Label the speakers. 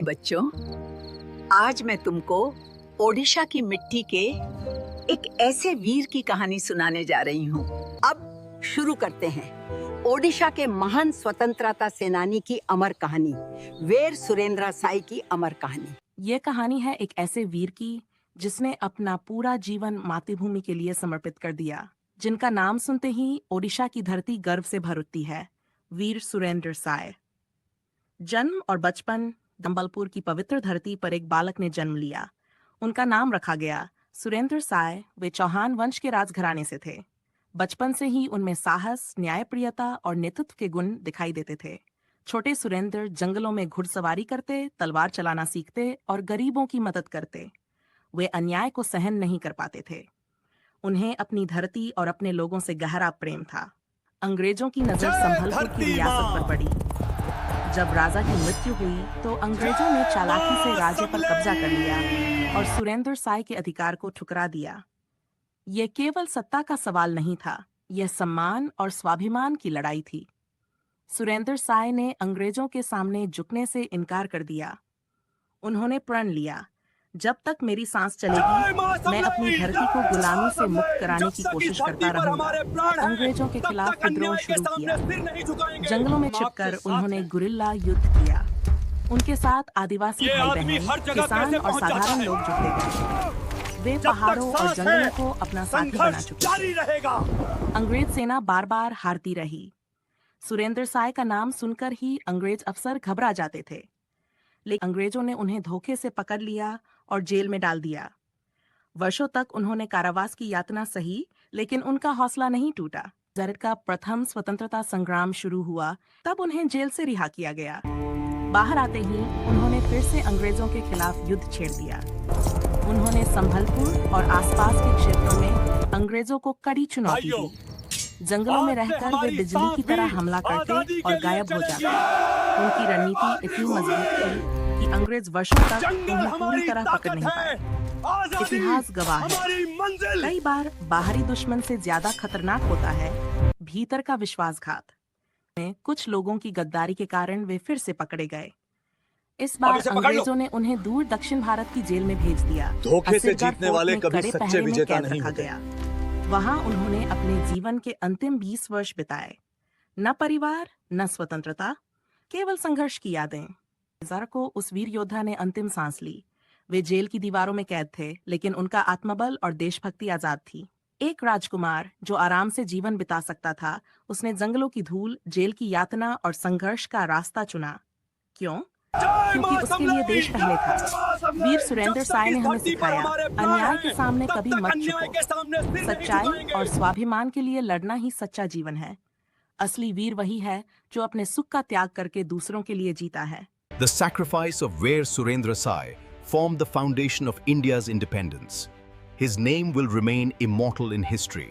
Speaker 1: बच्चों, आज मैं तुमको ओडिशा की मिट्टी के एक ऐसे वीर की कहानी सुनाने जा रही हूँ।
Speaker 2: अब शुरू करते हैं ओडिशा के महान स्वतंत्रता सेनानी की अमर कहानी, वीर सुरेंद्र साई की अमर कहानी।
Speaker 3: ये कहानी है एक ऐसे वीर की जिसने अपना पूरा जीवन मातृभूमि के लिए समर्पित कर दिया, जिनका नाम सुनते ही ओडिशा की धरती गर्व से भर उठती है। वीर सुरेंद्र साय। जन्म और बचपन दंबलपुर की पवित्र धरती पर एक बालक ने जन्म लिया। उनका नाम रखा गया सुरेंद्र साय। वे चौहान वंश के राजघराने से थे। बचपन से ही उनमें साहस, न्यायप्रियता और नेतृत्व के गुण दिखाई देते थे। छोटे सुरेंद्र जंगलों में घुड़सवारी करते, तलवार चलाना सीखते और गरीबों की मदद करते। वे अन्याय को सहन नहीं कर पाते थे। उन्हें अपनी धरती और अपने लोगों से गहरा प्रेम था। अंग्रेजों की नजर संभलपुर की रियासत पर पड़ी। जब राजा की मृत्यु हुई तो अंग्रेजों ने चालाकी से राज्य पर कब्जा कर लिया और सुरेंद्र साय के अधिकार को ठुकरा दिया। यह केवल सत्ता का सवाल नहीं था, यह सम्मान और स्वाभिमान की लड़ाई थी। सुरेंद्र साय ने अंग्रेजों के सामने झुकने से इनकार कर दिया। उन्होंने प्रण लिया, जब तक मेरी सांस चलेगी मैं अपनी धरती को गुलामी से मुक्त कराने की कोशिश करता रहूंगा। अंग्रेजों के खिलाफ विद्रोह शुरू किया। जंगलों में छिपकर उन्होंने गुरिल्ला युद्ध किया। उनके साथ आदिवासी भाई बहन, किसान और साधारण लोग जुटे गए। वे पहाड़ों और जंगलों को अपना साथी बना चुके थे। अंग्रेज सेना बार बार हारती रही। सुरेंद्र साय का नाम सुनकर ही अंग्रेज अफसर घबरा जाते थे, लेकिन अंग्रेजों ने उन्हें धोखे से पकड़ लिया और जेल में डाल दिया। वर्षों तक उन्होंने कारावास की यातना सही, लेकिन उनका हौसला नहीं टूटा। भारत का प्रथम स्वतंत्रता संग्राम शुरू हुआ, तब उन्हें जेल से रिहा किया गया। बाहर आते ही उन्होंने फिर से अंग्रेजों के खिलाफ युद्ध छेड़ दिया। उन्होंने संभलपुर और आसपास के क्षेत्रों में अंग्रेजों को कड़ी चुनौती दी। जंगलों में रहकर वे बिजली की तरह हमला करते और गायब हो जाते। उनकी रणनीति इतनी मजबूत थी कि अंग्रेज वर्षों तक उन्हें पूरी तरह पकड़ नहीं पाए। इतिहास गवाह है, कई बार बाहरी दुश्मन से ज्यादा खतरनाक होता है भीतर का विश्वासघात। कुछ लोगों की गद्दारी के कारण वे फिर से पकड़े गए। इस बार अंग्रेजों ने उन्हें दूर दक्षिण भारत की जेल में भेज दिया।
Speaker 4: धोखे से जीतने वाले कभी सच्चे विजेता नहीं होते।
Speaker 3: वहां उन्होंने अपने जीवन के अंतिम 20 वर्ष बिताए। न परिवार, न स्वतंत्रता, केवल संघर्ष की यादें। को उस वीर योद्धा ने अंतिम सांस ली। वे जेल की दीवारों में कैद थे, लेकिन उनका आत्मबल और देशभक्ति आजाद थी। एक राजकुमार जो आराम से जीवन बिता सकता था, उसने जंगलों की धूल, जेल की यातना और संघर्ष का रास्ता चुना। क्यों? क्योंकि उसके लिए देश पहले था। वीर सुरेंद्र साय ने हमें सिखाया, अन्याय के सामने कभी मत झुको। सच्चाई और स्वाभिमान के लिए लड़ना ही सच्चा जीवन है। असली वीर वही है जो अपने सुख का त्याग करके दूसरों के लिए जीता है।
Speaker 5: The sacrifice of Veer Surendra Sai formed the foundation of India's independence. His name will remain immortal in history.